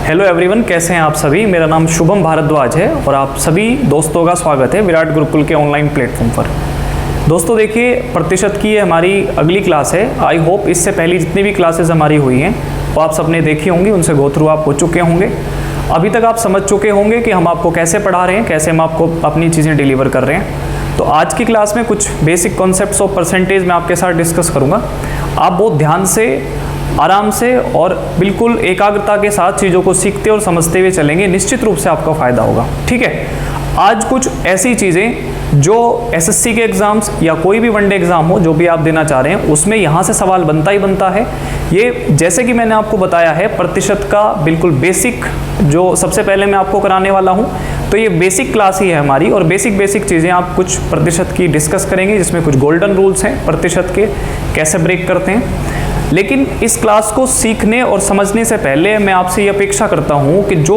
Hello everyone, कैसे हैं आप सभी। मेरा नाम शुभम भारद्वाज है और आप सभी दोस्तों का स्वागत है विराट गुरुकुल के ऑनलाइन प्लेटफॉर्म पर। दोस्तों देखिए, प्रतिशत की ये हमारी अगली क्लास है। आई होप इससे पहले जितनी भी क्लासेस हमारी हुई हैं वो आप सबने देखी होंगी, उनसे गो थ्रू आप हो चुके होंगे। अभी तक आप समझ चुके होंगे कि हम आपको कैसे पढ़ा रहे हैं, कैसे हम आपको अपनी चीज़ें डिलीवर कर रहे हैं। तो आज की क्लास में कुछ बेसिक कॉन्सेप्ट्स ऑफ परसेंटेज मैं आपके साथ डिस्कस करूँगा। आप बहुत ध्यान से, आराम से और बिल्कुल एकाग्रता के साथ चीज़ों को सीखते और समझते हुए चलेंगे, निश्चित रूप से आपका फ़ायदा होगा। ठीक है, आज कुछ ऐसी चीज़ें जो एसएससी के एग्ज़ाम्स या कोई भी वनडे एग्ज़ाम हो जो भी आप देना चाह रहे हैं उसमें यहाँ से सवाल बनता ही बनता है। ये जैसे कि मैंने आपको बताया है, प्रतिशत का बिल्कुल बेसिक जो सबसे पहले मैं आपको कराने वाला हूँ, तो ये बेसिक क्लास ही है हमारी। और बेसिक चीज़ें आप कुछ प्रतिशत की डिस्कस करेंगे, जिसमें कुछ गोल्डन रूल्स हैं प्रतिशत के, कैसे ब्रेक करते हैं। लेकिन इस क्लास को सीखने और समझने से पहले मैं आपसे ये अपेक्षा करता हूँ कि जो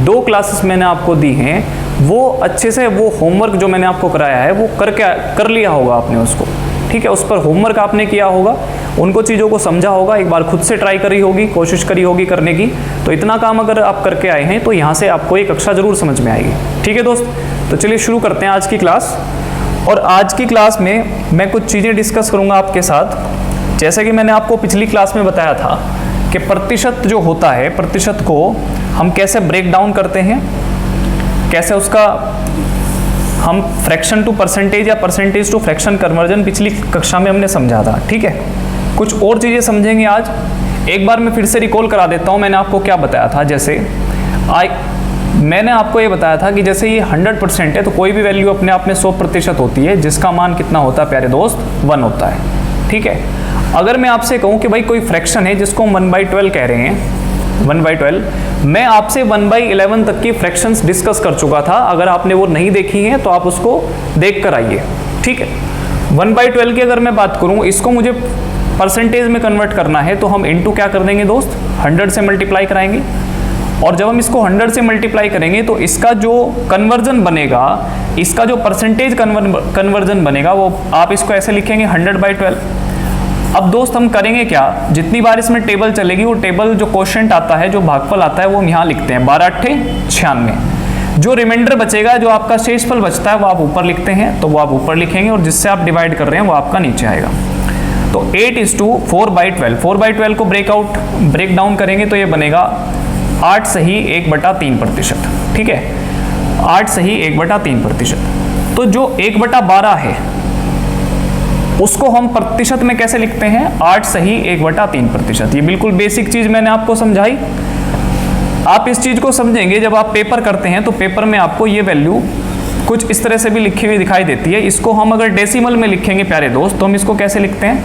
2 क्लासेस मैंने आपको दी हैं वो अच्छे से, वो होमवर्क जो मैंने आपको कराया है वो कर लिया होगा आपने उसको। ठीक है, उस पर होमवर्क आपने किया होगा, उनको चीज़ों को समझा होगा, एक बार खुद से ट्राई करी होगी, कोशिश करी होगी करने की। तो इतना काम अगर आप करके आए हैं तो यहाँ से आपको एक कक्षा ज़रूर समझ में आएगी। ठीक है दोस्त, तो चलिए शुरू करते हैं आज की क्लास। और आज की क्लास में मैं कुछ चीज़ें डिस्कस करूँगा आपके साथ। जैसे कि मैंने आपको पिछली क्लास में बताया था कि प्रतिशत जो होता है, प्रतिशत को हम कैसे ब्रेक डाउन करते हैं, कैसे उसका हम फ्रैक्शन टू परसेंटेज या परसेंटेज टू फ्रैक्शन कन्वर्जन पिछली कक्षा में हमने समझा था। ठीक है, कुछ और चीज़ें समझेंगे आज। एक बार मैं फिर से रिकॉल करा देता हूँ मैंने आपको क्या बताया था। जैसे मैंने आपको ये बताया था कि जैसे ये 100% है तो कोई भी वैल्यू अपने आप में 100% होती है, जिसका मान कितना होता है प्यारे दोस्त, 1 होता है। ठीक है, अगर मैं आपसे कहूँ कि भाई कोई फ्रैक्शन है जिसको हम 1/12 कह रहे हैं, 1/12, मैं आपसे 1/11 तक की फ्रैक्शंस डिस्कस कर चुका था। अगर आपने वो नहीं देखी हैं तो आप उसको देख कर आइए। ठीक है, 1/12 की अगर मैं बात करूँ, इसको मुझे परसेंटेज में कन्वर्ट करना है तो हम इनटू क्या कर देंगे दोस्त, 100 से मल्टीप्लाई कराएंगे। और जब हम इसको 100 से मल्टीप्लाई करेंगे तो इसका जो कन्वर्जन बनेगा, इसका जो परसेंटेज कन्वर्जन बनेगा, वो आप इसको ऐसे लिखेंगे 100/12। अब दोस्त हम करेंगे क्या, जितनी बार इसमें टेबल चलेगी वो टेबल जो क्वोशिएंट आता है, जो भागफल आता है, वो हम यहाँ लिखते हैं 12 8 96। जो रिमाइंडर बचेगा, जो आपका शेषफल बचता है, वो आप ऊपर लिखते हैं, तो वो आप ऊपर लिखेंगे और जिससे आप डिवाइड कर रहे हैं वो आपका नीचे आएगा। तो 8:4/12, 4/12 को ब्रेक डाउन करेंगे तो ये बनेगा 8 सही 1/3%। ठीक है, 8 सही 1/3%। तो जो 1/12 है उसको हम प्रतिशत में कैसे लिखते हैं, 8 सही 1/3%। ये बिल्कुल बेसिक चीज़ मैंने आपको समझाई। आप इस चीज़ को समझेंगे जब आप पेपर करते हैं, तो पेपर में आपको ये वैल्यू कुछ इस तरह से भी लिखी हुई दिखाई देती है। इसको हम अगर डेसिमल में लिखेंगे प्यारे दोस्त, तो हम इसको कैसे लिखते हैं,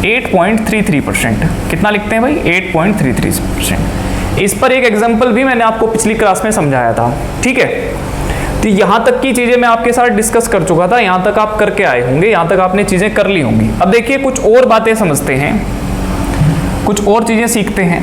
8.33%। कितना लिखते हैं भाई, 8.33%। इस पर एक एग्जाम्पल भी मैंने आपको पिछली क्लास में समझाया था। ठीक है, तो यहाँ तक की चीज़ें मैं आपके साथ डिस्कस कर चुका था, यहाँ तक आप करके आए होंगे, यहाँ तक आपने चीज़ें कर ली होंगी। अब देखिए कुछ और बातें समझते हैं, कुछ और चीज़ें सीखते हैं।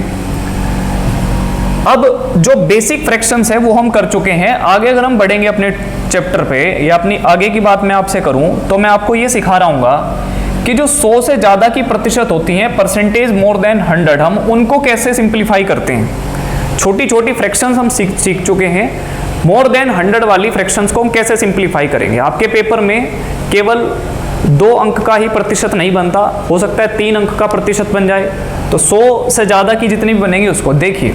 अब जो बेसिक फ्रैक्शंस है वो हम कर चुके हैं। आगे अगर हम बढ़ेंगे अपने चैप्टर पे या अपनी आगे की बात मैं आपसे करूं तो मैं आपको ये सिखा रहा हूँ कि जो 100 से ज़्यादा की प्रतिशत होती हैं, परसेंटेज मोर देन 100, हम उनको कैसे सिंप्लीफाई करते हैं। छोटी छोटी फ्रैक्शंस हम सीख चुके हैं, मोर देन 100 वाली फ्रैक्शंस को हम कैसे सिंप्लीफाई करेंगे। आपके पेपर में केवल 2 अंक का ही प्रतिशत नहीं बनता, हो सकता है 3 अंक का प्रतिशत बन जाए। तो 100 से ज़्यादा की जितनी भी बनेगी उसको देखिए।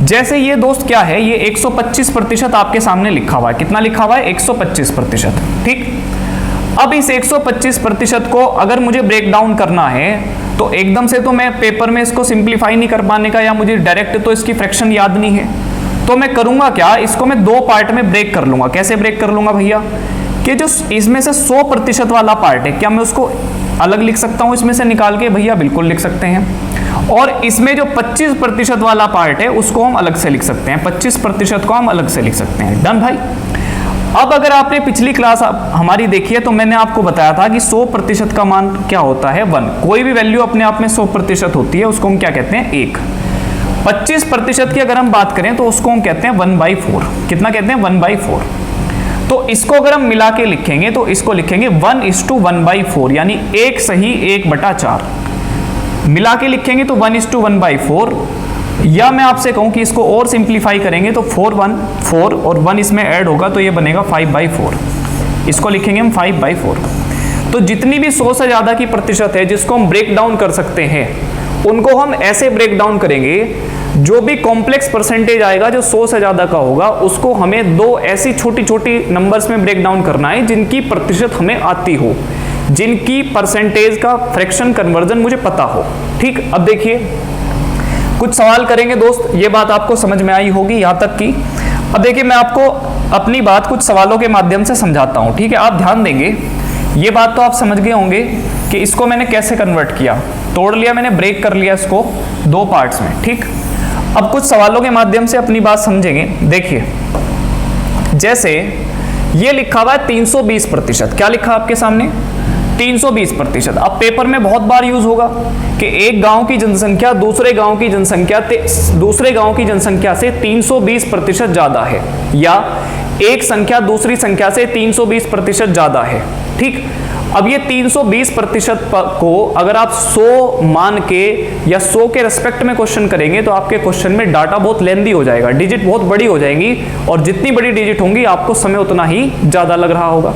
जैसे ये दोस्त क्या है, ये 125% आपके सामने लिखा हुआ है। कितना लिखा हुआ है, 125%। ठीक, अब इस 125% को अगर मुझे ब्रेक डाउन करना है तो एकदम से तो मैं पेपर में इसको सिंप्लीफाई नहीं कर पाने का, या मुझे डायरेक्ट तो इसकी फ्रैक्शन याद नहीं है। तो मैं करूंगा क्या, इसको मैं 2 पार्ट में ब्रेक कर लूंगा। कैसे ब्रेक कर लूंगा भैया, कि जो इसमें से 100% वाला पार्ट है, क्या मैं उसको अलग लिख सकता हूं इसमें से निकाल के, भैया बिल्कुल लिख सकते हैं। और इसमें जो 25% वाला पार्ट है उसको हम अलग से लिख सकते हैं, 25% को हम अलग से लिख सकते हैं। डन भाई। अब अगर आपने पिछली क्लास हमारी देखी है तो मैंने आपको बताया था कि 100% का मान क्या होता है, 1। कोई भी वैल्यू अपने आप में 100% होती है, उसको हम क्या कहते हैं, 1। 25% की अगर हम बात करें तो उसको हम कहते हैं 1/4। कितना कहते हैं, 1/4। तो इसको अगर हम मिला के लिखेंगे तो इसको लिखेंगे 1:1/4, यानी 1 सही 1/4। मिला के लिखेंगे तो 1:1/4 या मैं आपसे कहूं कि इसको और सिंप्लीफाई करेंगे तो 4 और 1 इसमें ऐड होगा तो ये बनेगा 5/4। इसको लिखेंगे हम 5/4। तो जितनी भी 100 से ज़्यादा की प्रतिशत है जिसको हम ब्रेक डाउन कर सकते हैं, उनको हम ऐसे ब्रेक डाउन करेंगे, जो भी कॉम्प्लेक्स परसेंटेज आएगा जो 100 से ज़्यादा का होगा, उसको हमें दो ऐसी छोटी छोटी नंबर्स में ब्रेक डाउन करना है जिनकी प्रतिशत हमें आती हो, जिनकी परसेंटेज का फ्रैक्शन कन्वर्जन मुझे पता हो। ठीक, अब देखिए कुछ सवाल करेंगे दोस्त, ये बात आपको समझ में आई होगी यहाँ तक की। अब देखिए मैं आपको अपनी बात कुछ सवालों के माध्यम से समझाता हूँ। ठीक है, आप ध्यान देंगे, ये बात तो आप समझ गए होंगे कि इसको मैंने कैसे कन्वर्ट किया, तोड़ लिया मैंने, ब्रेक कर लिया इसको दो पार्ट्स में। ठीक, अब कुछ सवालों के माध्यम से अपनी बात समझेंगे। देखिए जैसे ये लिखा हुआ है 320%, क्या लिखा आपके सामने 320%। अब पेपर में बहुत बार यूज होगा कि एक गांव की जनसंख्या दूसरे गांव की जनसंख्या से 320% ज्यादा है, या एक संख्या दूसरी संख्या से 320% ज्यादा है। ठीक, अब ये 320% को अगर आप 100 मान के या 100 के रेस्पेक्ट में क्वेश्चन करेंगे तो आपके क्वेश्चन में डाटा बहुत लेंदी हो जाएगा, डिजिट बहुत बड़ी हो जाएंगी, और जितनी बड़ी डिजिट होंगी आपको समय उतना ही ज्यादा लग रहा होगा।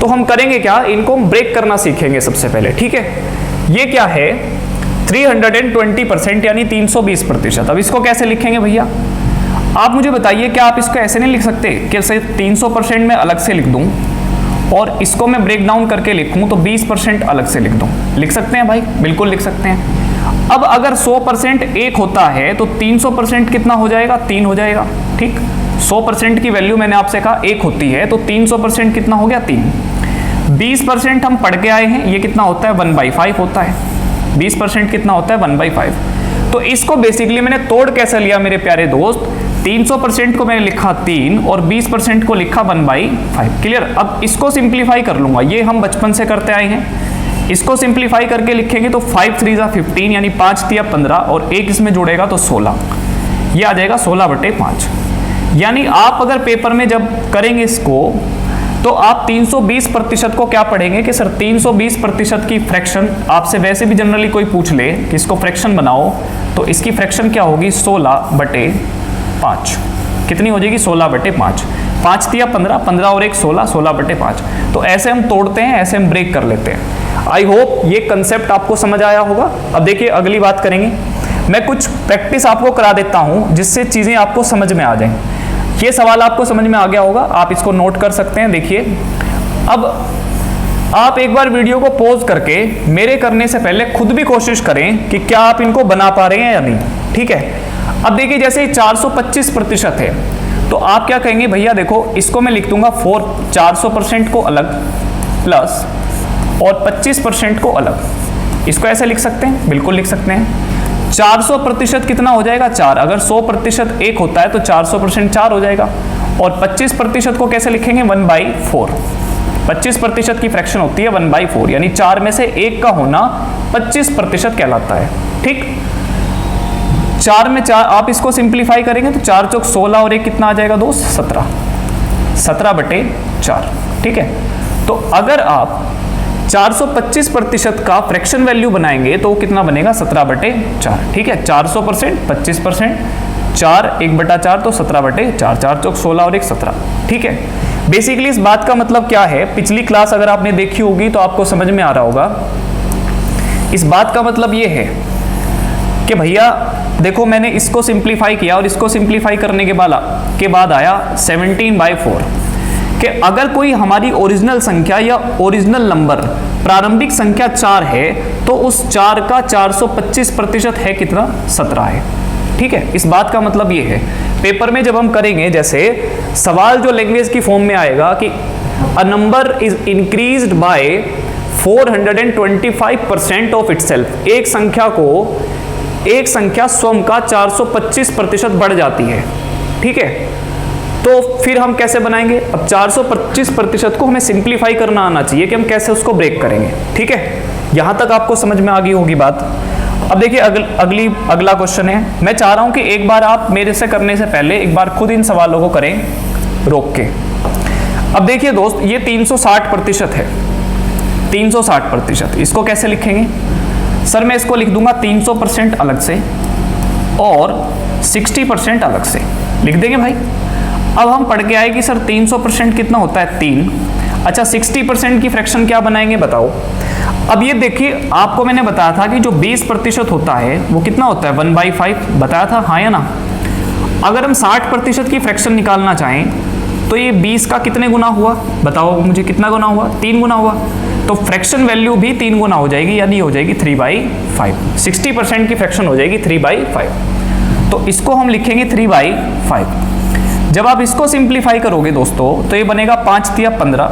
तो हम करेंगे क्या, इनको हम ब्रेक करना सीखेंगे सबसे पहले। ठीक है, ये क्या है 320% यानी 320%। अब इसको कैसे लिखेंगे भैया, आप मुझे बताइए, क्या आप इसको ऐसे नहीं लिख सकते कि 300% में अलग से लिख दूं और इसको मैं ब्रेक डाउन करके लिखूं तो 20% अलग से लिख दूं? लिख सकते हैं भाई, बिल्कुल लिख सकते हैं। अब अगर 100% एक होता है तो 300% कितना हो जाएगा, 3 हो जाएगा। ठीक, 100% की वैल्यू मैंने आपसे कहा 1 होती है तो 300% कितना हो गया, 3। 20% हम पढ़ के आए हैं, ये कितना होता है 1/5 होता है। 20% कितना होता है 1/5। तो इसको बेसिकली मैंने तोड़ कैसे लिया मेरे प्यारे दोस्त, 300% को मैंने लिखा 3 और 20% को लिखा 1/5। क्लियर, अब इसको सिंप्लीफाई कर लूंगा, ये हम बचपन से करते आए हैं। इसको सिंप्लीफाई करके लिखेंगे तो 5 3 15 यानी 5 3 15 और एक इसमें जुड़ेगा तो 16, ये आ जाएगा 16/5। यानी आप अगर पेपर में जब करेंगे इसको तो आप 320% को क्या पढ़ेंगे कि सर 320% की फ्रैक्शन, आपसे वैसे भी जनरली कोई पूछ ले कि इसको फ्रैक्शन बनाओ तो इसकी फ्रैक्शन क्या होगी 16/5। कितनी हो जाएगी 16/5। 5 3 15, 15 और 1 16, 16/5। तो ऐसे हम तोड़ते हैं, ऐसे हम ब्रेक कर लेते हैं। आई होप ये कंसेप्ट आपको समझ आया होगा। अब देखिए अगली बात करेंगे, मैं कुछ प्रैक्टिस आपको करा देता हूं जिससे चीजें आपको समझ में आ जाएं। ये सवाल आपको समझ में आ गया होगा, आप इसको नोट कर सकते हैं। देखिए अब आप एक बार वीडियो को पॉज करके मेरे करने से पहले खुद भी कोशिश करें कि क्या आप इनको बना पा रहे हैं या नहीं। ठीक है, अब देखिए जैसे 425% है तो आप क्या कहेंगे, भैया देखो इसको मैं लिख दूंगा 400% को अलग प्लस और 25% को अलग। इसको ऐसे लिख सकते हैं, बिल्कुल लिख सकते हैं। 400% कितना हो जाएगा 4, अगर 100% एक होता है तो 400% 4 हो जाएगा। और 25% को कैसे लिखेंगे 1/4। 25% की फ्रैक्शन होती है 1/4, यानी 4 में से 1 का होना 25% कहलाता है। ठीक, 4 में 4 आप इसको सिंप्लीफाई करेंगे तो 4 चौक 16 और 1 कितना आ जाएगा दोस्त 17, 17/4। ठीक है, तो अगर आप 425% का फ्रैक्शन वैल्यू बनाएंगे तो कितना बनेगा 17/4। ठीक है, 400%, 25%, 4 1/4 तो 17/4, 4 चौक 16 और 1 17। ठीक है, बेसिकली इस बात का मतलब क्या है, पिछली क्लास अगर आपने देखी होगी तो आपको समझ में आ रहा होगा। इस बात का मतलब ये है कि भैया देखो मैंने इसको सिंप्लीफाई किया और इसको सिंप्लीफाई करने के बाद आया 17/4 कि अगर कोई हमारी ओरिजिनल संख्या या ओरिजिनल नंबर प्रारंभिक संख्या 4 है तो उस 4 का 425% है कितना 17 है। ठीक है, इस बात का मतलब ये है पेपर में जब हम करेंगे, जैसे सवाल जो लैंग्वेज की फॉर्म में आएगा कि a number is increased by 425% of itself, एक संख्या स्वयं का 425% बढ़ जाती है। ठीक है, तो फिर हम कैसे बनाएंगे, अब 425% को हमें सिंप्लीफाई करना आना चाहिए कि हम कैसे उसको ब्रेक करेंगे। ठीक है, यहां तक आपको समझ में आ गई होगी बात। अब देखिए अगला क्वेश्चन है, मैं चाह रहा हूं कि एक बार आप मेरे से करने से पहले एक बार खुद इन सवालों को करें रोक के। अब देखिए दोस्त ये 360% है, 360%। इसको कैसे लिखेंगे सर, मैं इसको लिख दूंगा 300% अलग से और 60% अलग से लिख देंगे भाई। अब हम पढ़ के आए कि सर 300% कितना होता है 3। अच्छा 60% की फ्रैक्शन क्या बनाएंगे बताओ। अब ये देखिए आपको मैंने बताया था कि जो 20% होता है वो कितना होता है 1/5 बताया था, हाँ या ना। अगर हम 60% की फ्रैक्शन निकालना चाहें तो ये 20 का कितने गुना हुआ बताओ मुझे, कितना गुना हुआ 3 गुना हुआ। तो फ्रैक्शन वैल्यू भी 3 गुना हो जाएगी, यानी हो जाएगी 3/5। 60% की फ्रैक्शन हो जाएगी 3/5। तो इसको हम लिखेंगे 3/5। जब आप इसको सिंप्लीफाई करोगे दोस्तों तो ये बनेगा 5 तिया 15,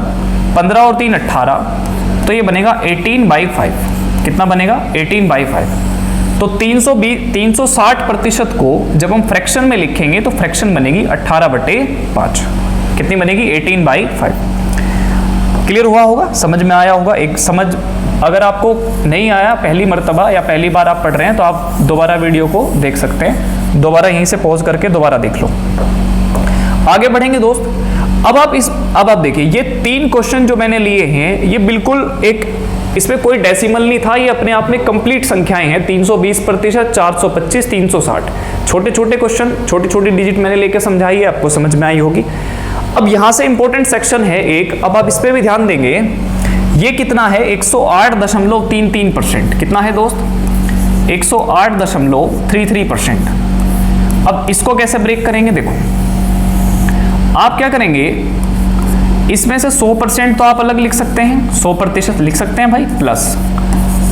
15 और 3 18, तो ये बनेगा 18/5। कितना बनेगा 18/5। तो 360% को जब हम फ्रैक्शन में लिखेंगे तो फ्रैक्शन बनेगी 18/5। कितनी बनेगी 18/5। क्लियर हुआ होगा, समझ में आया होगा। एक समझ अगर आपको नहीं आया पहली मर्तबा या पहली बार आप पढ़ रहे हैं तो आप दोबारा वीडियो को देख सकते हैं, दोबारा यहीं से पॉज करके दोबारा देख लो। आगे बढ़ेंगे दोस्त। अब आप देखिए ये 3 क्वेश्चन जो मैंने लिए हैं ये बिल्कुल एक, इसमें कोई डेसिमल नहीं था, ये अपने आप में कंप्लीट संख्याएं हैं। 320%, 425, 360, छोटे छोटे क्वेश्चन, छोटी छोटी डिजिट मैंने लेके समझाई है, आपको समझ में आई होगी। अब यहां से इंपॉर्टेंट सेक्शन है एक, अब आप इस पे भी ध्यान देंगे। ये कितना है 108.33%। कितना है दोस्त 108.33%। अब इसको कैसे ब्रेक करेंगे देखो, आप क्या करेंगे, इसमें से 100% तो आप अलग लिख सकते हैं, 100% लिख सकते हैं भाई, प्लस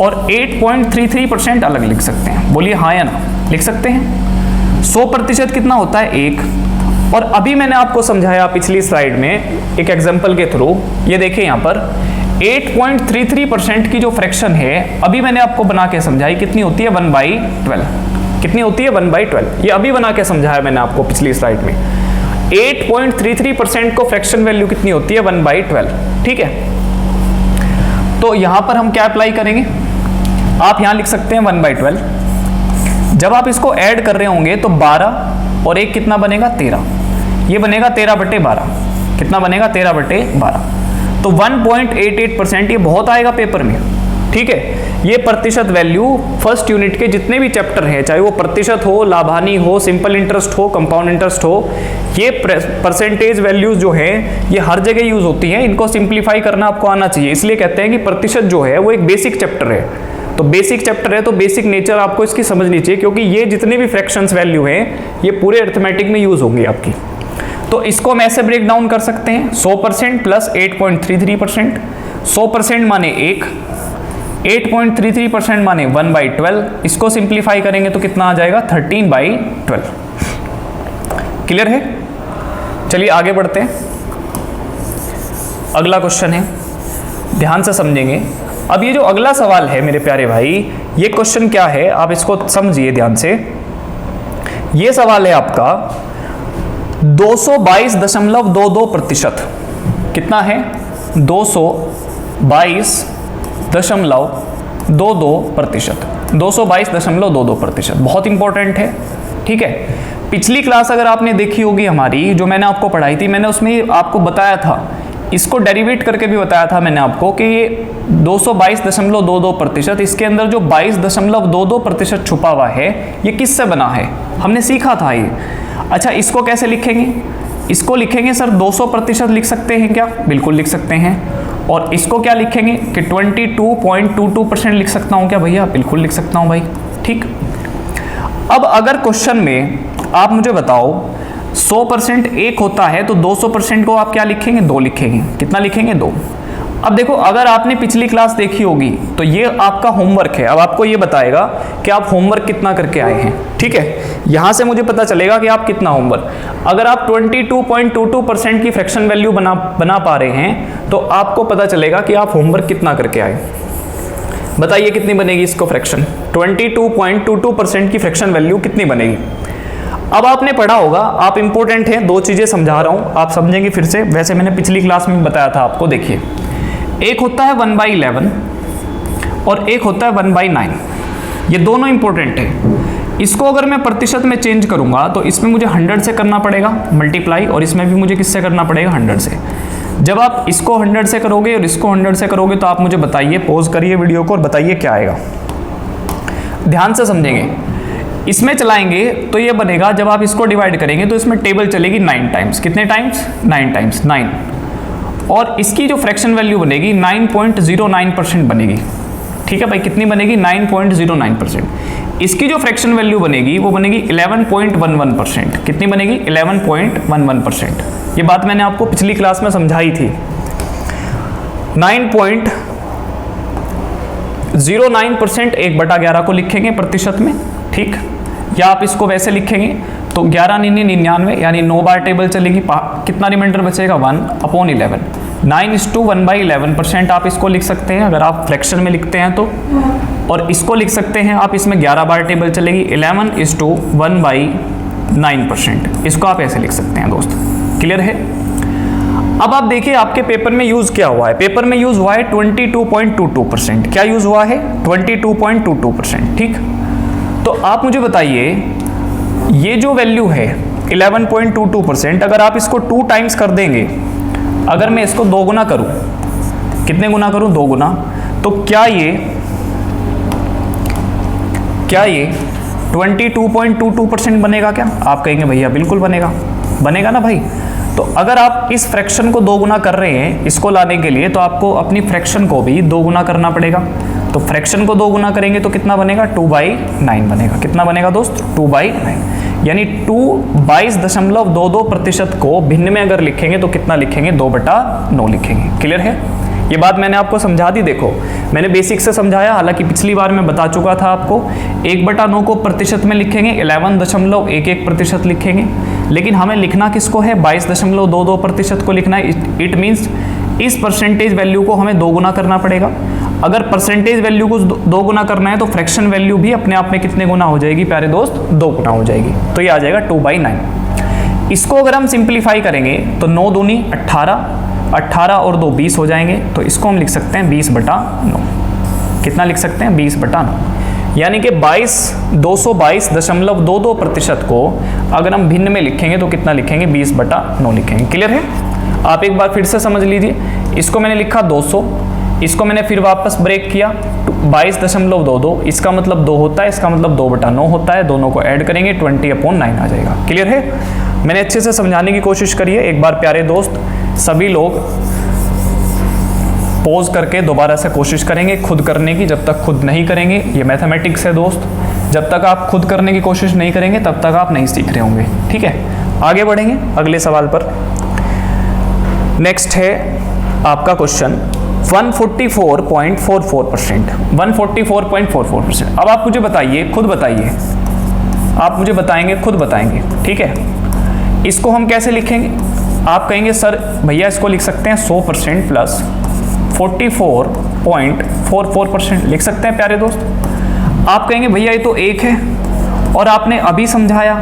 और 8.33% अलग लिख सकते हैं। बोलिए हाँ या ना, लिख सकते हैं। 100% कितना होता है 1। और अभी मैंने आपको समझाया पिछली स्लाइड में एक एग्जांपल के थ्रू, ये देखिए यहाँ पर 8.33% की जो फ्रैक्शन है अभी मैंने आपको बना के समझाई, कितनी होती है 1/12। कितनी होती है 1/12, ये अभी बना के समझाया मैंने आपको पिछली स्लाइड में। 8.33% को फ्रैक्शन वैल्यू कितनी होती है 1/12। ठीक है, तो यहां पर हम क्या अप्लाई करेंगे, आप यहां लिख सकते हैं 1/12। जब आप इसको ऐड कर रहे होंगे तो 12 और 1 कितना बनेगा 13, ये बनेगा 13/12। कितना बनेगा 13/12। तो 1.88%, ये बहुत आएगा पेपर में। ठीक है, ये प्रतिशत वैल्यू फर्स्ट यूनिट के जितने भी चैप्टर हैं, चाहे वो प्रतिशत हो, लाभानी हो, सिंपल इंटरेस्ट हो, कंपाउंड इंटरेस्ट हो, ये परसेंटेज वैल्यूज जो है ये हर जगह यूज होती हैं। इनको सिंप्लीफाई करना आपको आना चाहिए, इसलिए कहते हैं कि प्रतिशत जो है वो एक बेसिक चैप्टर है। तो बेसिक चैप्टर है तो बेसिक नेचर आपको इसकी समझनी चाहिए, क्योंकि ये जितने भी फ्रैक्शंस वैल्यू हैं ये पूरे अरिथमेटिक में यूज होंगी आपकी। तो इसको हम ऐसे ब्रेक डाउन कर सकते हैं, 100% प्लस 8.33%। 100% माने 1, 8.33% माने 1/12। इसको सिंप्लीफाई करेंगे तो कितना आ जाएगा 13/12। क्लियर है, चलिए आगे बढ़ते हैं। अगला क्वेश्चन है, ध्यान से समझेंगे। अब ये जो अगला सवाल है मेरे प्यारे भाई, ये क्वेश्चन क्या है आप इसको समझिए ध्यान से। ये सवाल है आपका 222.22%। कितना है 222.22%। 222.22%, बहुत इंपॉर्टेंट है। ठीक है, पिछली क्लास अगर आपने देखी होगी हमारी, जो मैंने आपको पढ़ाई थी, मैंने उसमें आपको बताया था, इसको डेरिवेट करके भी बताया था मैंने आपको कि ये 222.22%, इसके अंदर जो 22.22% छुपा हुआ है ये किससे बना है, हमने सीखा था ये। अच्छा, इसको कैसे लिखेंगे, इसको लिखेंगे सर 200% लिख सकते हैं क्या, बिल्कुल लिख सकते हैं। और इसको क्या लिखेंगे कि 22.22% लिख सकता हूँ क्या भैया, बिल्कुल लिख सकता हूँ भाई। ठीक, अब अगर क्वेश्चन में आप मुझे बताओ 100% 1 होता है तो 200% को आप क्या लिखेंगे 2 लिखेंगे। कितना लिखेंगे 2। अब देखो अगर आपने पिछली क्लास देखी होगी तो ये आपका होमवर्क है, अब आपको ये बताएगा कि आप होमवर्क कितना करके आए हैं। ठीक है, यहां से मुझे पता चलेगा कि आप कितना होमवर्क, अगर आप 22.22% की फ्रैक्शन वैल्यू बना पा रहे हैं तो आपको पता चलेगा कि आप होमवर्क कितना करके आए। बताइए कितनी बनेगी इसको फ्रैक्शन, 22.22% की फ्रैक्शन वैल्यू कितनी बनेगी। अब आपने पढ़ा होगा, आप इंपॉर्टेंट है, 2 चीजें समझा रहा हूं, आप समझेंगे फिर से। वैसे मैंने पिछली क्लास में बताया था आपको, देखिए एक होता है 1/11 और एक होता है 1/9, ये दोनों इंपॉर्टेंट है। इसको अगर मैं प्रतिशत में चेंज करूंगा तो इसमें मुझे 100 से करना पड़ेगा मल्टीप्लाई, और इसमें भी मुझे किससे करना पड़ेगा 100 से। जब आप इसको 100 से करोगे और इसको 100 से करोगे तो आप मुझे बताइए, पॉज करिए वीडियो को और बताइए क्या आएगा। ध्यान से समझेंगे। इसमें चलाएंगे तो ये बनेगा, जब आप इसको डिवाइड करेंगे तो इसमें टेबल चलेगी 9 टाइम्स। कितने टाइम्स? 9 टाइम्स, 9। और इसकी जो फ्रैक्शन वैल्यू बनेगी 9.09% बनेगी। ठीक है भाई, कितनी बनेगी? 9.09%। इसकी जो फ्रैक्शन वैल्यू बनेगी वो बनेगी 11.11%। कितनी बनेगी? 11.11%। ये बात मैंने आपको पिछली क्लास में समझाई थी। 9.09% 1/11 को लिखेंगे प्रतिशत में, ठीक, या आप इसको वैसे लिखेंगे तो 11 9 99, यानी 9 बार टेबल चलेगी। कितना रिमाइंडर बचेगा? 1/11। 9:1/11% आप इसको लिख सकते हैं अगर आप फ्रैक्शन में लिखते हैं तो। और इसको लिख सकते हैं आप, इसमें 11 बार टेबल चलेगी, 11:1/9%। इसको आप ऐसे लिख सकते हैं दोस्त। क्लियर है? अब आप देखिए आपके पेपर में यूज क्या हुआ है। पेपर में यूज हुआ है 22.22%। क्या यूज हुआ है? 22.22%। ठीक, तो आप मुझे बताइए ये जो वैल्यू है 11.22%, अगर आप इसको 2 टाइम्स कर देंगे, अगर मैं इसको 2 गुना करूं, कितने गुना करूं? 2 गुना, तो क्या ये 22.22% बनेगा क्या? आप कहेंगे भैया बिल्कुल बनेगा, बनेगा ना भाई। तो अगर आप इस फ्रैक्शन को 2 गुना कर रहे हैं इसको लाने के लिए, तो आपको अपनी फ्रैक्शन को भी 2 गुना करना पड़ेगा। तो फ्रैक्शन को 2 गुना करेंगे तो कितना बनेगा? 2/9 बनेगा। कितना बनेगा दोस्त? 2/9, यानी 22.22% को भिन्न में अगर लिखेंगे तो कितना लिखेंगे? 2/9 लिखेंगे। क्लियर है? ये बात मैंने आपको समझा दी। देखो मैंने बेसिक से समझाया, हालांकि पिछली बार मैं बता चुका था आपको। 1/9 को प्रतिशत में लिखेंगे, 11.11% लिखेंगे, लेकिन हमें लिखना किसको है? 22.22% को लिखना है। इट मीन्स इस परसेंटेज वैल्यू को हमें 2 गुना करना पड़ेगा। अगर परसेंटेज वैल्यू को 2 गुना करना है तो फ्रैक्शन वैल्यू भी अपने आप में कितने गुना हो जाएगी प्यारे दोस्त? 2 गुना हो जाएगी। तो ये आ जाएगा 2/9। इसको अगर हम सिंप्लीफाई करेंगे तो 9 दूनी 18, 18 और 2 20 हो जाएंगे। तो इसको हम लिख सकते हैं 20/9। कितना लिख सकते हैं? 20/9, यानी कि 222.22% को अगर हम भिन्न में लिखेंगे तो कितना लिखेंगे? 20/9 लिखेंगे। क्लियर है? आप एक बार फिर से समझ लीजिए। इसको मैंने लिखा 200, इसको मैंने फिर वापस ब्रेक किया 22.22, इसका मतलब 2 होता है, इसका मतलब 2/9 होता है। दोनों को ऐड करेंगे 20/9 आ जाएगा। क्लियर है? मैंने अच्छे से समझाने की कोशिश करी है। एक बार प्यारे दोस्त सभी लोग पॉज करके दोबारा से कोशिश करेंगे खुद करने की। जब तक खुद नहीं करेंगे, ये मैथमेटिक्स है दोस्त, जब तक आप खुद करने की कोशिश नहीं करेंगे तब तक आप नहीं सीख रहे होंगे। ठीक है, आगे बढ़ेंगे अगले सवाल पर। नेक्स्ट है आपका क्वेश्चन 144.44%। 144.44%। अब आप मुझे बताइए, खुद बताइए, आप मुझे बताएंगे, खुद बताएंगे। ठीक है, इसको हम कैसे लिखेंगे? आप कहेंगे सर भैया इसको लिख सकते हैं 100% प्लस 44.44% लिख सकते हैं प्यारे दोस्त। आप कहेंगे भैया ये तो 1 है, और आपने अभी समझाया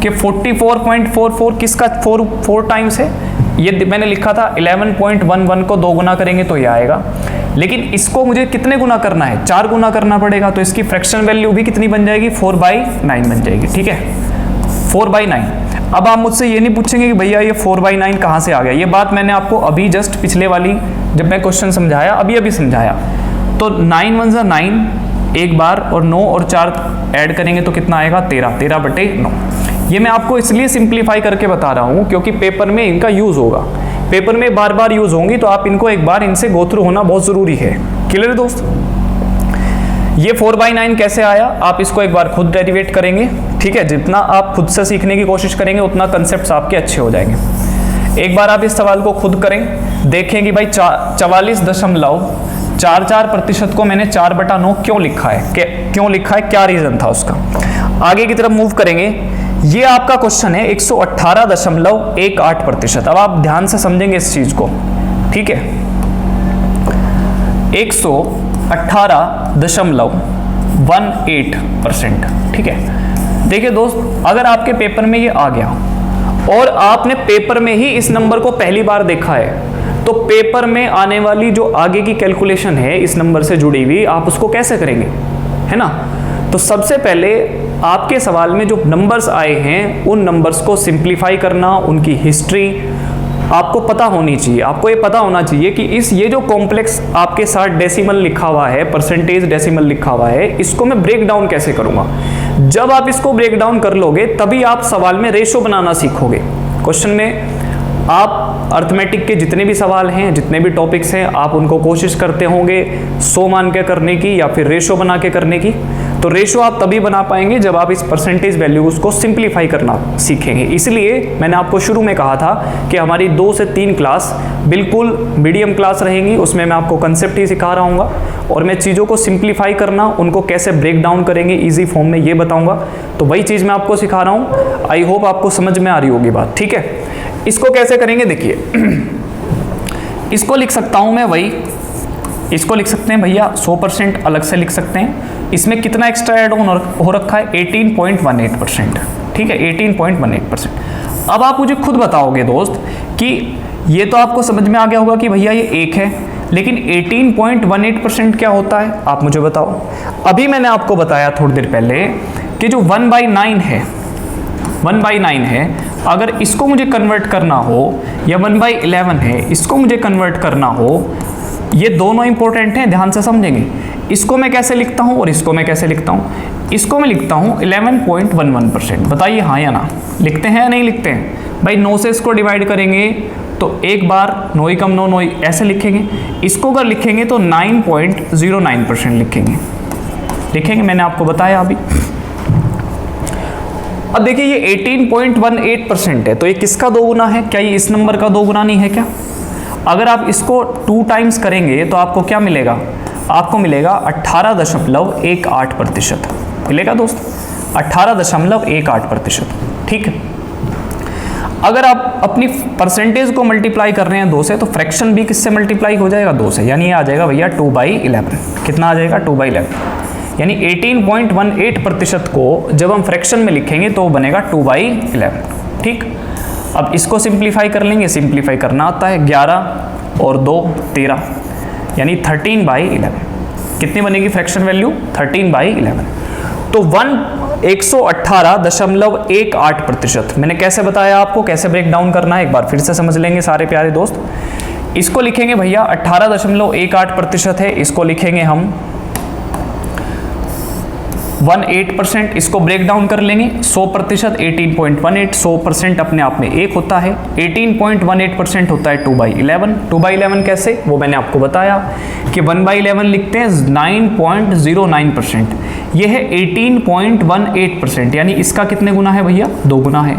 कि 44.44 किसका 4 टाइम्स है। ये मैंने लिखा था 11.11 को 2 गुना करेंगे तो ये आएगा, लेकिन इसको मुझे कितने गुना करना है? 4 गुना करना पड़ेगा। तो इसकी फ्रैक्शन वैल्यू भी कितनी बन जाएगी? 4/9 बन जाएगी। ठीक है, 4/9। अब आप मुझसे ये नहीं पूछेंगे कि भैया ये 4/9 कहाँ से आ गया। ये बात मैंने आपको अभी जस्ट पिछले वाली जब मैं क्वेश्चन समझाया अभी समझाया। तो 9 1 जा 9 एक बार, और 9 और 4 ऐड करेंगे तो कितना आएगा? 13। 13/9। ये मैं आपको इसलिए सिंप्लीफाई करके बता रहा हूँ क्योंकि पेपर में इनका यूज होगा, पेपर में बार बार यूज होंगी, तो आप इनको एक बार इनसे गो थ्रू होना बहुत जरूरी है। क्लियर दोस्त? ये 4/9 कैसे आया आप इसको एक बार खुद डेरिवेट करेंगे। ठीक है, जितना आप खुद से सीखने की कोशिश करेंगे उतना कंसेप्ट्स आपके अच्छे हो जाएंगे। एक बार आप इस सवाल को खुद करें, देखें कि भाई 44.44% को मैंने 4/9 क्यों लिखा है, क्यों लिखा है, क्या रीजन था उसका। आगे की तरफ मूव करेंगे। ये आपका क्वेश्चन है 118.18%। अब आप ध्यान से समझेंगे इस चीज को। ठीक है, 118.18%। ठीक है, देखिए दोस्त, अगर आपके पेपर में ये आ गया और आपने पेपर में ही इस नंबर को पहली बार देखा है, तो पेपर में आने वाली जो आगे की कैलकुलेशन है इस नंबर से जुड़ी हुई, आप उसको कैसे करेंगे, है ना। तो सबसे पहले आपके सवाल में जो नंबर्स आए हैं उन नंबर्स को सिंप्लीफाई करना, उनकी हिस्ट्री आपको पता होनी चाहिए, आपको ये पता होना चाहिए कि ये जो कॉम्प्लेक्स आपके साथ डेसिमल लिखा हुआ है, परसेंटेज डेसिमल लिखा हुआ है, इसको मैं ब्रेक डाउन कैसे करूंगा। जब आप इसको ब्रेक डाउन कर लोगे तभी आप सवाल में रेशो बनाना सीखोगे। क्वेश्चन में आप अर्थमेटिक के जितने भी सवाल हैं, जितने भी टॉपिक्स हैं, आप उनको कोशिश करते होंगे 100 मान के करने की या फिर रेशो बना के करने की। तो रेशो आप तभी बना पाएंगे जब आप इस परसेंटेज वैल्यूज को सिंप्लीफाई करना सीखेंगे। इसलिए मैंने आपको शुरू में कहा था कि हमारी 2 से 3 क्लास बिल्कुल मीडियम क्लास रहेंगी, उसमें मैं आपको कंसेप्ट ही सिखा रहा हूँ और मैं चीज़ों को सिंप्लीफाई करना, उनको कैसे ब्रेक डाउन करेंगे ईजी फॉर्म में, ये बताऊँगा। तो वही चीज़ मैं आपको सिखा रहा हूँ। आई होप आपको समझ में आ रही होगी बात, ठीक है। इसको कैसे करेंगे देखिए, इसको लिख सकता हूँ मैं, वही इसको लिख सकते हैं भैया 100% अलग से लिख सकते हैं। इसमें कितना एक्स्ट्रा ऐड ऑन हो रखा है, 18.18%, ठीक है, 18.18%। अब आप मुझे खुद बताओगे दोस्त कि ये तो आपको समझ में आ गया होगा कि भैया ये 1 है, लेकिन 18.18% क्या होता है आप मुझे बताओ। अभी मैंने आपको बताया थोड़ी देर पहले कि जो 1/9 है, 1/9 है, अगर इसको मुझे कन्वर्ट करना हो, या 1/11 है, इसको मुझे कन्वर्ट करना हो, ये दोनों इंपॉर्टेंट हैं, ध्यान से समझेंगे। इसको मैं कैसे लिखता हूँ और इसको मैं कैसे लिखता हूँ। इसको मैं लिखता हूँ 11.11%। बताइए हाँ या ना, लिखते हैं या नहीं लिखते हैं भाई। 9 से इसको डिवाइड करेंगे तो एक बार 9 कम 9 9 ऐसे लिखेंगे। इसको अगर लिखेंगे तो 9.09% लिखेंगे, मैंने आपको बताया अभी। अब देखिए ये 18.18% है, तो ये किसका 2 गुना है? क्या ये इस नंबर का 2 गुना नहीं है क्या? अगर आप इसको 2 टाइम्स करेंगे तो आपको क्या मिलेगा? आपको मिलेगा 18.18%। मिलेगा दोस्त, 18.18%, ठीक है। अगर आप अपनी परसेंटेज को मल्टीप्लाई कर रहे हैं 2 से, तो फ्रैक्शन भी किससे मल्टीप्लाई हो जाएगा? 2 से, यानी ये आ जाएगा भैया 2/11। कितना आ जाएगा? 2/11। यानी 18.18% को जब हम फ्रैक्शन में लिखेंगे तो बनेगा 2/11, ठीक। अब इसको सिंप्लीफाई कर लेंगे, सिंप्लीफाई करना आता है, 11 और 2 13, यानी 13/11। कितनी बनेगी फ्रैक्शन वैल्यू? 13/11। तो 118.18%। मैंने कैसे बताया आपको कैसे ब्रेक डाउन करना है, एक बार फिर से समझ लेंगे सारे प्यारे दोस्त। इसको लिखेंगे भैया 18.18% है, इसको लिखेंगे हम 18%। इसको ब्रेक डाउन कर लेंगे 100%, 18.18, 100% अपने आप में 1 होता है। 18.18% होता है 2/11। 2/11 कैसे, वो मैंने आपको बताया कि 1/11 लिखते हैं 9.09%। ये है 18.18%, यानी इसका कितने गुना है भैया? 2 गुना है।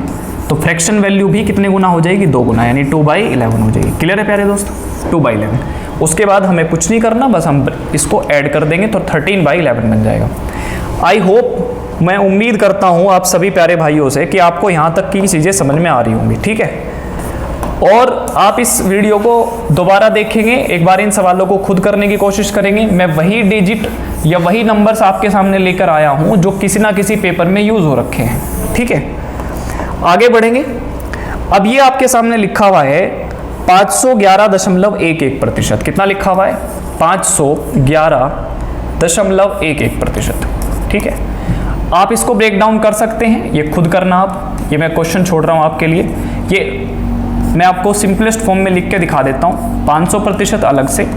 तो फ्रैक्शन वैल्यू भी कितने गुना हो जाएगी? 2 गुना, यानी 2/11 हो जाएगी। क्लियर है प्यारे दोस्त? 2/11। उसके बाद हमें कुछ नहीं करना, बस हम इसको ऐड कर देंगे तो 13/11 बन जाएगा। आई होप, मैं उम्मीद करता हूँ आप सभी प्यारे भाइयों से कि आपको यहाँ तक की चीज़ें समझ में आ रही होंगी, ठीक है। और आप इस वीडियो को दोबारा देखेंगे, एक बार इन सवालों को खुद करने की कोशिश करेंगे। मैं वही डिजिट या वही नंबर्स आपके सामने लेकर आया हूँ जो किसी ना किसी पेपर में यूज़ हो रखे हैं, ठीक है। आगे बढ़ेंगे। अब ये आपके सामने लिखा हुआ है 511.11%। कितना लिखा हुआ है? 511.11%, ठीक है। आप इसको ब्रेक डाउन कर सकते हैं, ये खुद करना आप, ये मैं क्वेश्चन छोड़ रहा हूँ आपके लिए। ये मैं आपको सिंपलेस्ट फॉर्म में लिख के दिखा देता हूँ, 500% अलग से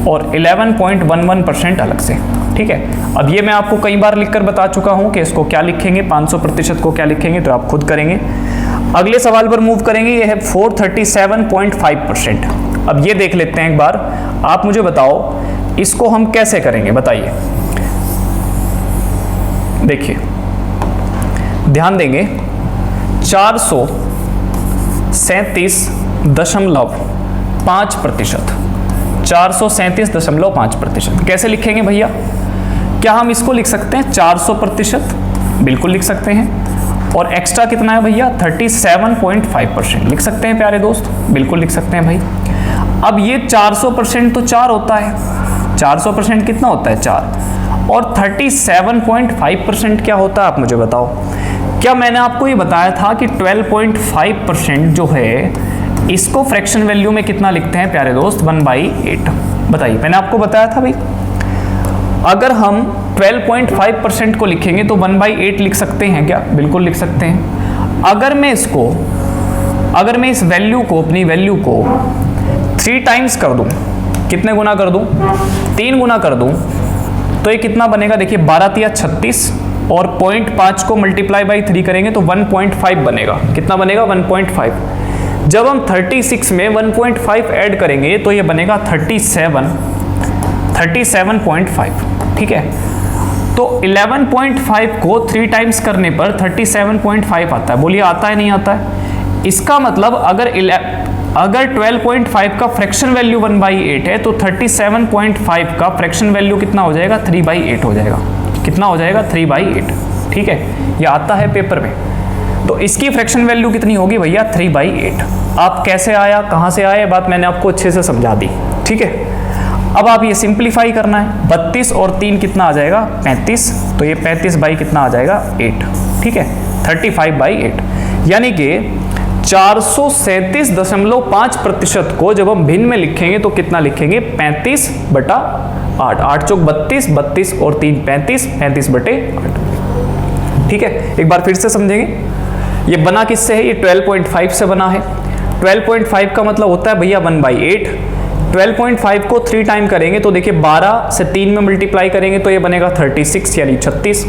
और 11.11% अलग से, ठीक है। अब ये मैं आपको कई बार लिखकर बता चुका हूँ कि इसको क्या लिखेंगे, 500% को क्या लिखेंगे, तो आप खुद करेंगे। अगले सवाल पर मूव करेंगे, ये है 437.5%। अब ये देख लेते हैं एक बार, आप मुझे बताओ इसको हम कैसे करेंगे, बताइए। देखिए ध्यान देंगे, 437.5%, 437.5%। कैसे लिखेंगे भैया? क्या हम इसको लिख सकते हैं 400%? बिल्कुल लिख सकते हैं। और एक्स्ट्रा कितना है भैया? 37.5% लिख सकते हैं प्यारे दोस्त, बिल्कुल लिख सकते हैं भाई। अब ये 400% तो 4 होता है, 400% कितना होता है? 4। और 37.5% क्या होता है आप मुझे बताओ। क्या मैंने आपको ये बताया था कि 12.5% जो है इसको फ्रैक्शन वैल्यू में कितना लिखते हैं प्यारे दोस्त? 1/8। बताइए, मैंने आपको बताया था भाई। अगर हम 12.5% को लिखेंगे तो 1/8 लिख सकते हैं क्या? बिल्कुल लिख सकते हैं। अगर मैं इसको अगर मैं इस वैल्यू को, अपनी वैल्यू को 3 टाइम्स कर दूं, कितने गुना कर दूं, 3 गुना कर दूं, तो ये कितना बनेगा, देखिए 12 तिया 36 और 0.5 को मल्टीप्लाई बाई 3 करेंगे तो 1.5 बनेगा। कितना बनेगा, 1.5। जब हम 36 में 1.5 ऐड करेंगे तो ये बनेगा 37.5। ठीक है, तो 11.5 को 3 टाइम्स करने पर 37.5 आता है। बोलिए आता है नहीं आता है? इसका मतलब अगर 12.5 का फ्रैक्शन वैल्यू 1/8 है तो 37.5 का फ्रैक्शन वैल्यू कितना हो जाएगा, 3/8 हो जाएगा। कितना हो जाएगा, 3/8। ठीक है, ये आता है पेपर में। तो इसकी फ्रैक्शन वैल्यू कितनी होगी भैया, 3/8। आप कैसे आया, कहाँ से आया, बात मैंने आपको अच्छे से समझा दी। ठीक है, अब आप ये सिंप्लीफाई करना है। 32 और 3 कितना आ जाएगा, 35। तो ये 35 बाई कितना आ जाएगा, 8। ठीक है, 35/8। यानी कि 437.5% को जब हम भिन्न में लिखेंगे तो कितना लिखेंगे, 35/8। 8 चौक 32, 32 और 3 35, 35/8। ठीक है, एक बार फिर से समझेंगे। ये बना किससे है, ये 12.5 से बना है। 12.5 का मतलब होता है भैया 1/8। 12.5 को 3 टाइम करेंगे तो देखिए 12 से 3 में मल्टीप्लाई करेंगे तो ये बनेगा 36 यानी 36।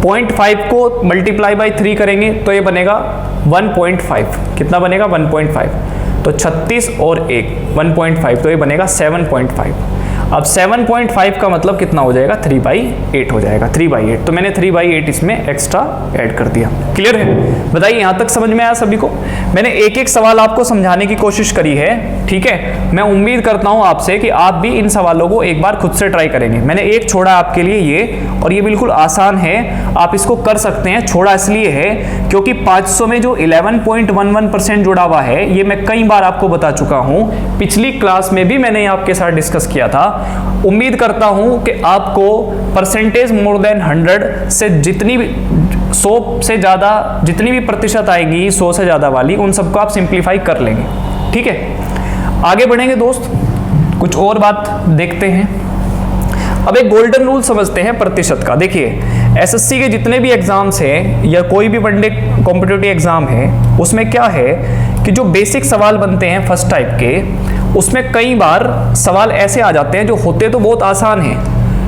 0.5 को मल्टीप्लाई बाई 3 करेंगे तो ये बनेगा 1.5। कितना बनेगा, 1.5। तो 36 और 1 1.5 तो ये बनेगा 7.5। अब 7.5 का मतलब कितना हो जाएगा, 3/8 हो जाएगा। 3/8 तो मैंने 3/8 इसमें एक्स्ट्रा ऐड कर दिया। क्लियर है? बताइए यहाँ तक समझ में आया सभी को? मैंने एक एक सवाल आपको समझाने की कोशिश करी है। ठीक है, मैं उम्मीद करता हूँ आपसे कि आप भी इन सवालों को एक बार खुद से ट्राई करेंगे। मैंने एक छोड़ा आपके लिए ये, और ये बिल्कुल आसान है, आप इसको कर सकते हैं। छोड़ा इसलिए है क्योंकि 500 में जो 11.11% जुड़ा हुआ है, ये मैं कई बार आपको बता चुका हूँ। पिछली क्लास में भी मैंने आपके साथ डिस्कस किया था। उम्मीद करता हूं कि आपको परसेंटेज मोर देन 100 से जितनी भी 100 से ज़्यादा जितनी भी प्रतिशत आएगी 100 से ज़्यादा वाली, उन सबको आप सिंप्लीफाई कर लेंगे। ठीक है, आगे बढ़ेंगे दोस्त, कुछ और बात देखते हैं। अब एक गोल्डन रूल समझते हैं प्रतिशत का। देखिए, एसएससी के जितने भी एग्जाम्स हैं या कोई भी वनडे कॉम्पिटिटिव एग्जाम है, उसमें क्या है कि जो बेसिक सवाल बनते हैं फर्स्ट टाइप के, उसमें कई बार सवाल ऐसे आ जाते हैं जो होते तो बहुत आसान हैं,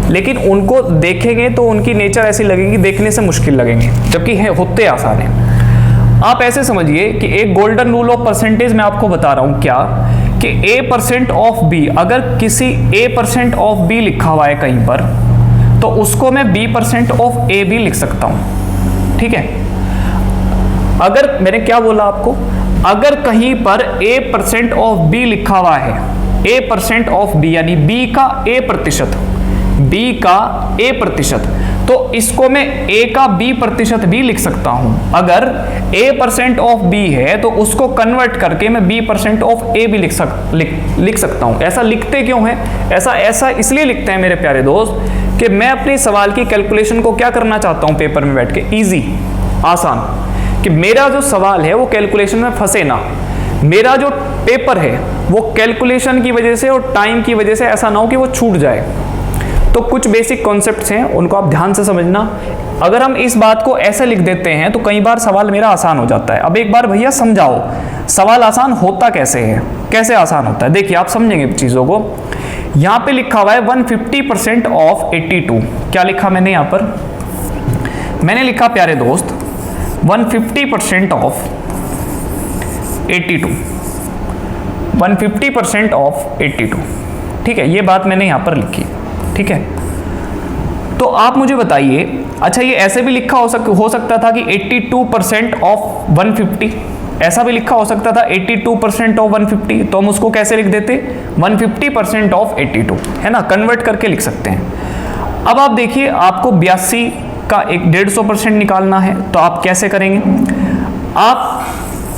लेकिन उनको देखेंगे तो उनकी नेचर ऐसी लगेगी, देखने से मुश्किल लगेंगे, जबकि होते आसान हैं। आप ऐसे समझिए कि एक गोल्डन रूल ऑफ परसेंटेज मैं आपको बता रहा हूं क्या, कि A% ऑफ B, अगर किसी A% ऑफ B लिखा हुआ है कहीं पर, तो उसको मैं B% ऑफ A भी लिख सकता हूं। ठीक है, अगर मैंने क्या बोला आपको, अगर कहीं पर A% ऑफ B लिखा हुआ है, A% ऑफ B यानी B का A%, B का A%, तो इसको मैं A का B% भी लिख सकता हूं। अगर A% ऑफ B है तो उसको कन्वर्ट करके मैं B% ऑफ A भी लिख सकता हूं। ऐसा लिखते क्यों है, ऐसा इसलिए लिखते हैं मेरे प्यारे दोस्त, कि मैं अपने सवाल की कैलकुलेशन को क्या करना चाहता हूं पेपर में बैठ के, इजी, आसान, कि मेरा जो सवाल है वो कैलकुलेशन में फंसे ना। मेरा जो पेपर है वो कैलकुलेशन की वजह से और टाइम की वजह से ऐसा ना हो कि वो छूट जाए। तो कुछ बेसिक कॉन्सेप्ट्स हैं, उनको आप ध्यान से समझना। अगर हम इस बात को ऐसे लिख देते हैं तो कई बार सवाल मेरा आसान हो जाता है। अब एक बार भैया समझाओ, सवाल आसान होता कैसे है, कैसे आसान होता है? देखिए, आप समझेंगे चीज़ों को। यहाँ पे लिखा हुआ है 150% ऑफ 82। क्या लिखा मैंने यहाँ पर? मैंने लिखा प्यारे दोस्त 150% ऑफ 82, 150% ऑफ 82। ठीक है, ये बात मैंने यहाँ पर लिखी। ठीक है, तो आप मुझे बताइए, अच्छा ये ऐसे भी लिखा हो सकता था कि 82% ऑफ 150, ऐसा भी लिखा हो सकता था 82% ऑफ 150, तो हम उसको कैसे लिख देते, 150% ऑफ 82, है ना, कन्वर्ट करके लिख सकते हैं। अब आप देखिए, आपको 82 का एक 150% निकालना है, तो आप कैसे करेंगे? आप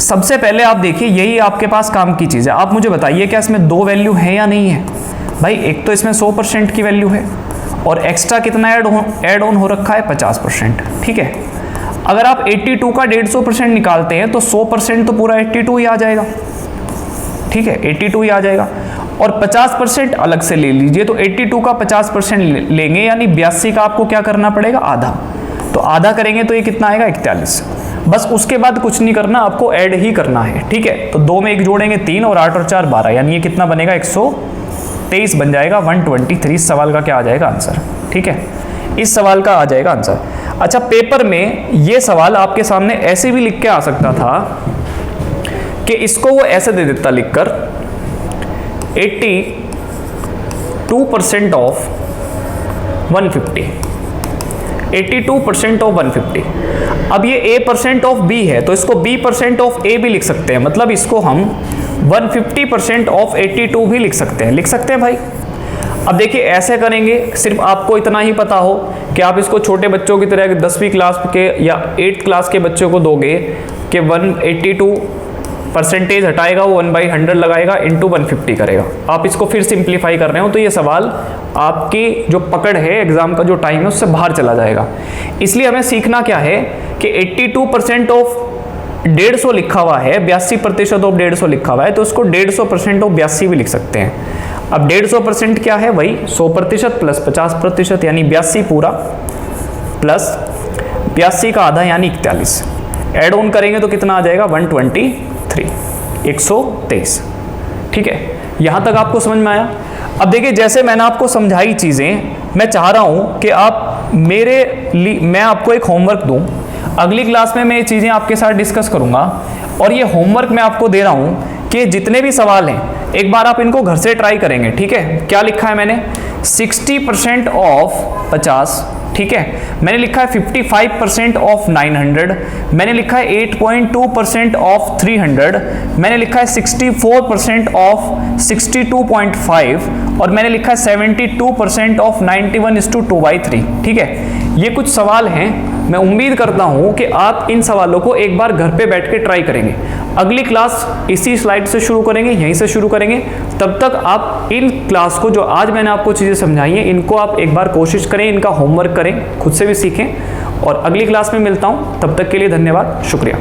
सबसे पहले आप देखिए, यही आपके पास काम की चीज़ है। आप मुझे बताइए, क्या इसमें 2 वैल्यू है या नहीं है? भाई, एक तो इसमें 100% की वैल्यू है और एक्स्ट्रा कितना ऐड ऑन हो रखा है, 50%। ठीक है, अगर आप 82 का 150% निकालते हैं तो 100% तो पूरा 82 ही आ जाएगा। ठीक है, 82 ही आ जाएगा, और 50% अलग से ले लीजिए, तो 82 का 50% लेंगे, यानी 82 का आपको क्या करना पड़ेगा, आधा। तो आधा करेंगे तो ये कितना आएगा, 41। बस उसके बाद कुछ नहीं करना, आपको ऐड ही करना है, ठीक है। तो 2 में 1 जोड़ेंगे 3 और 8 और 4 12, यानी ये कितना बनेगा 123 बन जाएगा। 123 इस सवाल का क्या आ जाएगा आंसर, ठीक है, इस सवाल का आ जाएगा आंसर। अच्छा, पेपर में ये सवाल आपके सामने ऐसे भी लिख के आ सकता था कि इसको वो ऐसे दे देता लिखकर 82% ऑफ 150, 82% ऑफ 150। अब ये A% ऑफ B है तो इसको B% ऑफ A भी लिख सकते हैं, मतलब इसको हम 150% ऑफ 82 भी लिख सकते हैं भाई। अब देखिए ऐसे करेंगे, सिर्फ आपको इतना ही पता हो कि आप इसको छोटे बच्चों की तरह 10वीं क्लास के या 8th क्लास के बच्चों को दोगे कि 182% हटाएगा वो 1/100 लगाएगा इंटू 150 करेगा। आप इसको फिर सिंप्लीफाई कर रहे हो तो ये सवाल आपकी जो पकड़ है एग्जाम का जो टाइम है उससे बाहर चला जाएगा। इसलिए हमें सीखना क्या है कि 82% ऑफ 150 लिखा हुआ है, 82% ऑफ 150 लिखा हुआ है, तो उसको 150% ऑफ 82 भी लिख सकते हैं। अब 150% क्या है, वही 100% प्लस 50%, यानी 82 पूरा प्लस 82 का आधा यानी 41। ऐड ऑन करेंगे तो कितना आ जाएगा 123, 123, ठीक है। यहां तक आपको समझ में आया। अब देखिए जैसे मैंने आपको समझाई चीजें, मैं चाह रहा हूं कि आप मैं आपको एक होमवर्क दूं। अगली क्लास में मैं ये चीजें आपके साथ डिस्कस करूंगा और ये होमवर्क मैं आपको दे रहा हूं कि जितने भी सवाल हैं एक बार आप इनको घर से ट्राई करेंगे, ठीक है। क्या लिखा है मैंने, 60% ऑफ 50, ठीक है। मैंने लिखा है 55% ऑफ 900, मैंने लिखा है 8.2% ऑफ 300, मैंने लिखा है 64% ऑफ 62.5 और मैंने लिखा है 72% ऑफ 91:2/3, ठीक है। ये कुछ सवाल हैं, मैं उम्मीद करता हूं कि आप इन सवालों को एक बार घर पे बैठ के ट्राई करेंगे। अगली क्लास इसी स्लाइड से शुरू करेंगे, यहीं से शुरू करेंगे। तब तक आप इन क्लास को, जो आज मैंने आपको चीज़ें समझाई हैं, इनको आप एक बार कोशिश करें, इनका होमवर्क करें, खुद से भी सीखें और अगली क्लास में मिलता हूं। तब तक के लिए धन्यवाद, शुक्रिया।